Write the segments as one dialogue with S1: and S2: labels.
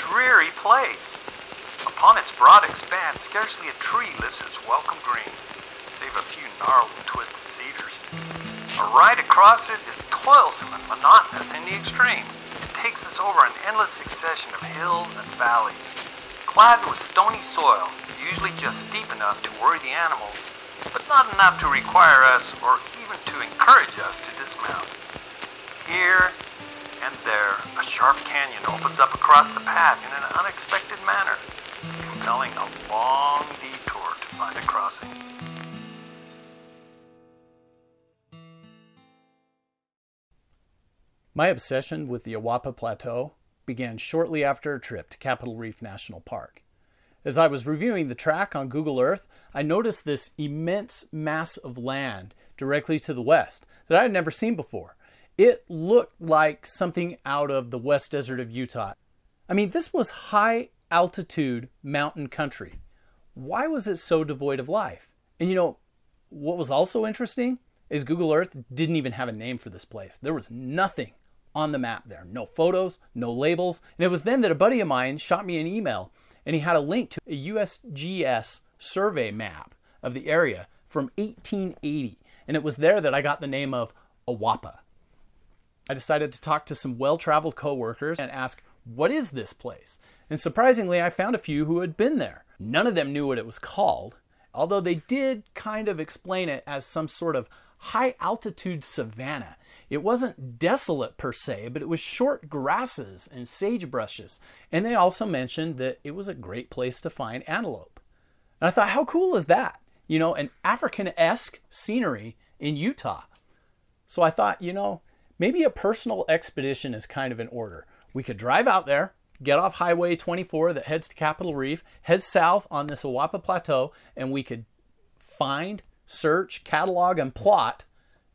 S1: dreary place. Upon its broad expanse, scarcely a tree lifts its welcome green, save a few gnarled and twisted cedars. A ride across it is toilsome and monotonous in the extreme. It takes us over an endless succession of hills and valleys, clad with stony soil, usually just steep enough to worry the animals, but not enough to require us or even to encourage us to dismount. Here and there, a sharp canyon opens up across the path in an unexpected manner, compelling a long detour to find a crossing.
S2: My obsession with the Awapa Plateau began shortly after a trip to Capitol Reef National Park. As I was reviewing the track on Google Earth, I noticed this immense mass of land directly to the west that I had never seen before. It looked like something out of the West Desert of Utah. I mean, this was high altitude mountain country. Why was it so devoid of life? And you know, what was also interesting is Google Earth didn't even have a name for this place. There was nothing on the map there. No photos, no labels. And it was then that a buddy of mine shot me an email and he had a link to a USGS survey map of the area from 1880. And it was there that I got the name of Awapa. I decided to talk to some well-traveled coworkers and ask, what is this place? And surprisingly, I found a few who had been there. None of them knew what it was called, although they did kind of explain it as some sort of high-altitude savanna. It wasn't desolate per se, but it was short grasses and sagebrushes. And they also mentioned that it was a great place to find antelope. And I thought, how cool is that? You know, an African-esque scenery in Utah. So I thought, you know, maybe a personal expedition is kind of in order. We could drive out there, get off Highway 24 that heads to Capitol Reef, head south on this Awapa Plateau, and we could find, search, catalog, and plot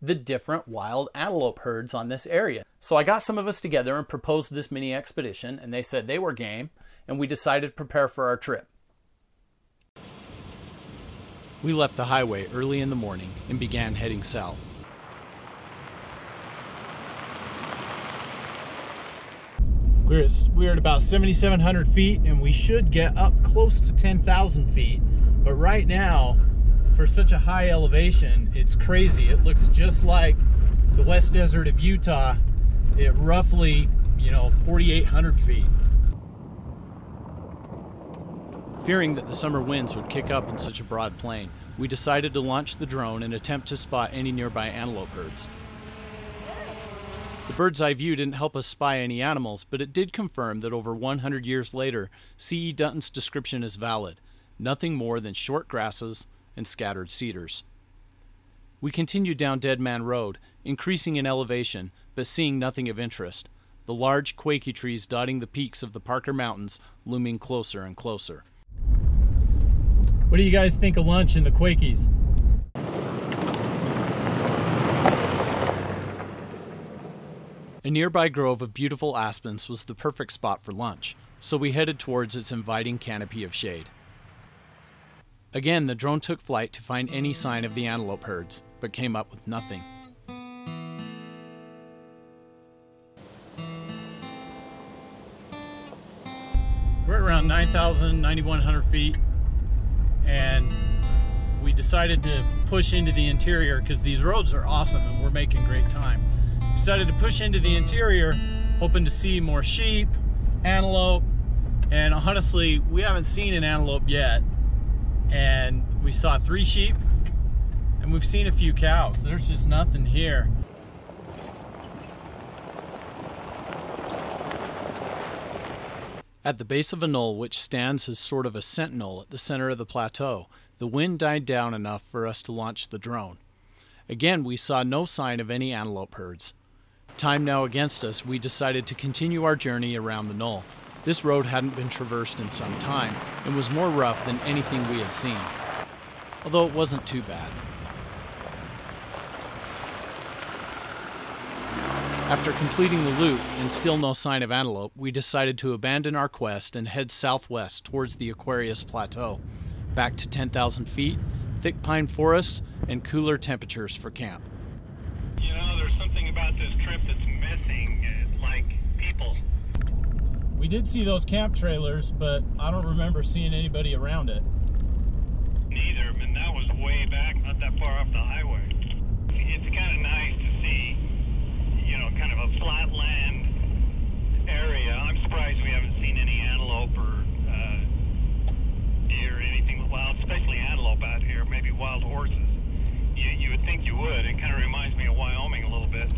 S2: the different wild antelope herds on this area. So I got some of us together and proposed this mini expedition, and they said they were game, and we decided to prepare for our trip. We left the highway early in the morning and began heading south. We're at about 7,700 feet, and we should get up close to 10,000 feet. But right now, for such a high elevation, it's crazy. It looks just like the West Desert of Utah at roughly, 4,800 feet. Fearing that the summer winds would kick up in such a broad plain, we decided to launch the drone and attempt to spot any nearby antelope herds. The bird's eye view didn't help us spy any animals, but it did confirm that over 100 years later, C.E. Dutton's description is valid. Nothing more than short grasses and scattered cedars. We continued down Dead Man Road, increasing in elevation, but seeing nothing of interest. The large quakey trees dotting the peaks of the Parker Mountains looming closer and closer. What do you guys think of lunch in the Quakies? A nearby grove of beautiful aspens was the perfect spot for lunch, so we headed towards its inviting canopy of shade. Again, the drone took flight to find any sign of the antelope herds, but came up with nothing. We're at around 9,000, 9,100 feet, and we decided to push into the interior because these roads are awesome and we're making great time. Decided to push into the interior, hoping to see more sheep, antelope, and honestly, we haven't seen an antelope yet. And we saw 3 sheep, and we've seen a few cows. There's just nothing here. At the base of a knoll which stands as sort of a sentinel at the center of the plateau, the wind died down enough for us to launch the drone. Again, we saw no sign of any antelope herds. Time now against us, we decided to continue our journey around the knoll. This road hadn't been traversed in some time and was more rough than anything we had seen, although it wasn't too bad. After completing the loop and still no sign of antelope, we decided to abandon our quest and head southwest towards the Aquarius Plateau, back to 10,000 feet, thick pine forests, and cooler temperatures for camp. You know, there's something about this trip that's missing, like people. We did see those camp trailers, but I don't remember seeing anybody around it.
S3: Neither, and that was way back, not that far off the highway. It's kind of nice to see, you know, kind of a flatland area. I'm surprised we haven't seen any antelope or deer or anything wild, especially antelope out here, maybe wild horses. You would think you would. It kind of reminds me of Wyoming a little bit.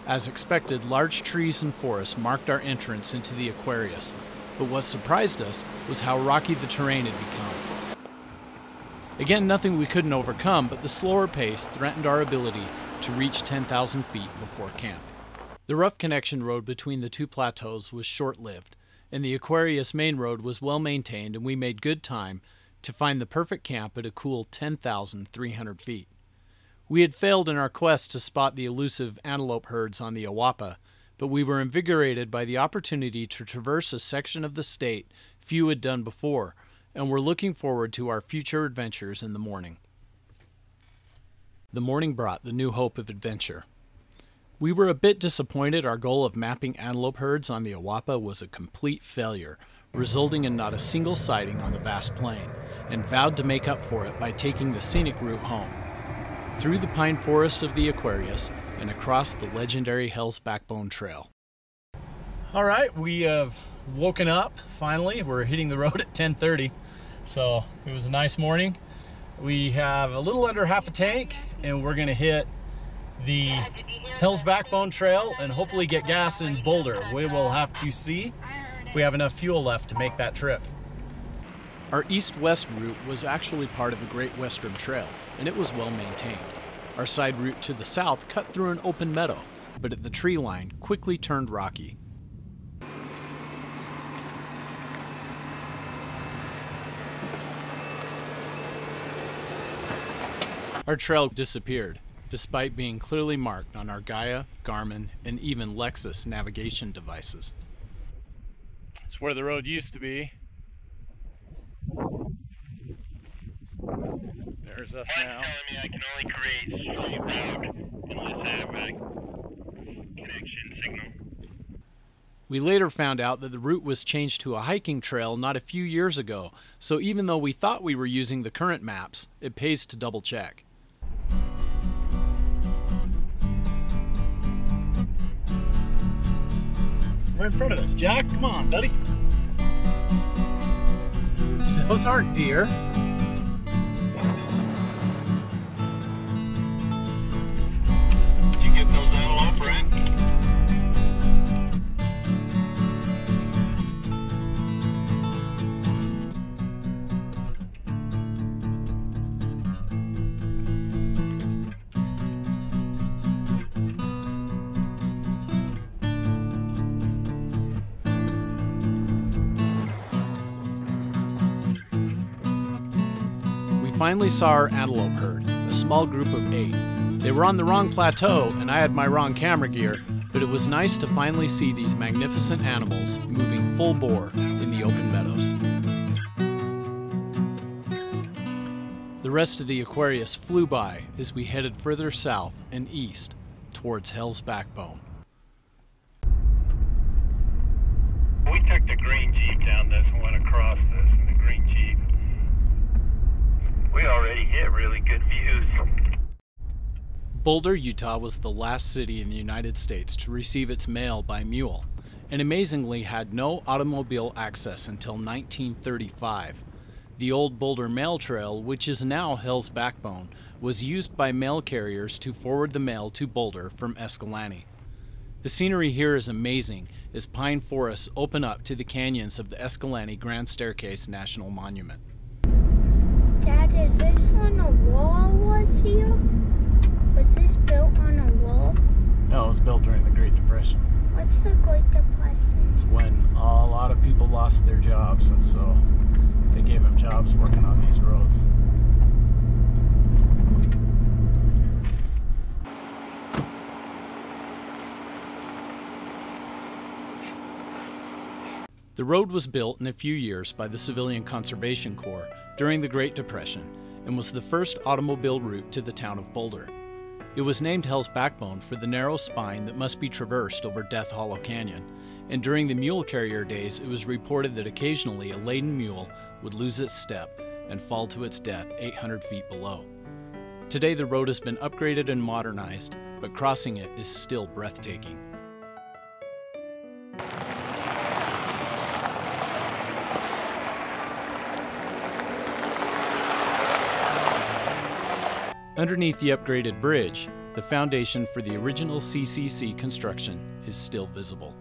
S2: As expected, large trees and forests marked our entrance into the Aquarius, but what surprised us was how rocky the terrain had become. Again, nothing we couldn't overcome, but the slower pace threatened our ability to reach 10,000 feet before camp. The rough connection road between the two plateaus was short-lived, and the Aquarius main road was well maintained, and we made good time to find the perfect camp at a cool 10,300 feet. We had failed in our quest to spot the elusive antelope herds on the Awapa, but we were invigorated by the opportunity to traverse a section of the state few had done before, and were looking forward to our future adventures in the morning. The morning brought the new hope of adventure. We were a bit disappointed our goal of mapping antelope herds on the Awapa was a complete failure, resulting in not a single sighting on the vast plain, and vowed to make up for it by taking the scenic route home, through the pine forests of the Aquarius and across the legendary Hell's Backbone Trail. All right, we have woken up finally. We're hitting the road at 10:30, so it was a nice morning. We have a little under half a tank, and we're gonna hit the Hell's Backbone Trail and hopefully get gas in Boulder. We will have to see if we have enough fuel left to make that trip. Our east-west route was actually part of the Great Western Trail, and it was well maintained. Our side route to the south cut through an open meadow, but at the tree line quickly turned rocky. Our trail disappeared, despite being clearly marked on our Gaia, Garmin, and even Lexus navigation devices. It's where the road used to be. There's us now.
S3: Telling me I can only create straight route unless I have a connection signal.
S2: We later found out that the route was changed to a hiking trail not a few years ago, so even though we thought we were using the current maps, it pays to double check. Right in front of us, Jack. Come on, buddy. Those aren't deer.
S3: Did you get those antelope, right?
S2: Finally saw our antelope herd, a small group of 8. They were on the wrong plateau and I had my wrong camera gear, but it was nice to finally see these magnificent animals moving full bore in the open meadows. The rest of the Aquarius flew by as we headed further south and east towards Hell's Backbone.
S3: We took the green Jeep down this and went across this in the green Jeep. We already hit really good views.
S2: Boulder, Utah was the last city in the United States to receive its mail by mule, and amazingly had no automobile access until 1935. The old Boulder Mail Trail, which is now Hell's Backbone, was used by mail carriers to forward the mail to Boulder from Escalante. The scenery here is amazing as pine forests open up to the canyons of the Escalante Grand Staircase National Monument.
S4: Dad, is this when a wall was here? Was this built on a wall?
S2: No, it was built during the Great Depression.
S4: What's the Great Depression?
S2: It's when a lot of people lost their jobs, and so they gave them jobs working on these roads. The road was built in a few years by the Civilian Conservation Corps during the Great Depression, and was the first automobile route to the town of Boulder. It was named Hell's Backbone for the narrow spine that must be traversed over Death Hollow Canyon, and during the mule carrier days it was reported that occasionally a laden mule would lose its step and fall to its death 800 feet below. Today the road has been upgraded and modernized, but crossing it is still breathtaking. Underneath the upgraded bridge, the foundation for the original CCC construction is still visible.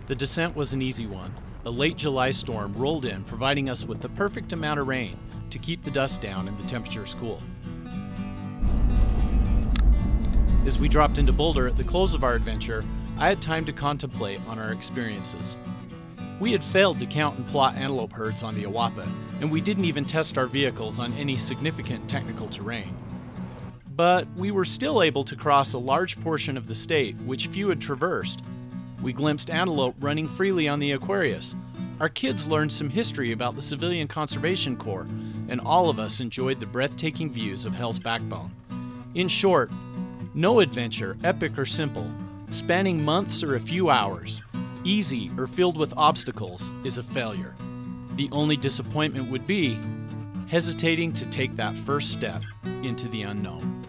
S2: The descent was an easy one. A late July storm rolled in, providing us with the perfect amount of rain to keep the dust down and the temperatures cool. As we dropped into Boulder at the close of our adventure, I had time to contemplate on our experiences. We had failed to count and plot antelope herds on the Awapa, and we didn't even test our vehicles on any significant technical terrain. But we were still able to cross a large portion of the state which few had traversed. We glimpsed antelope running freely on the Aquarius. Our kids learned some history about the Civilian Conservation Corps, and all of us enjoyed the breathtaking views of Hell's Backbone. In short, no adventure, epic or simple, spanning months or a few hours, easy or filled with obstacles, is a failure. The only disappointment would be hesitating to take that first step into the unknown.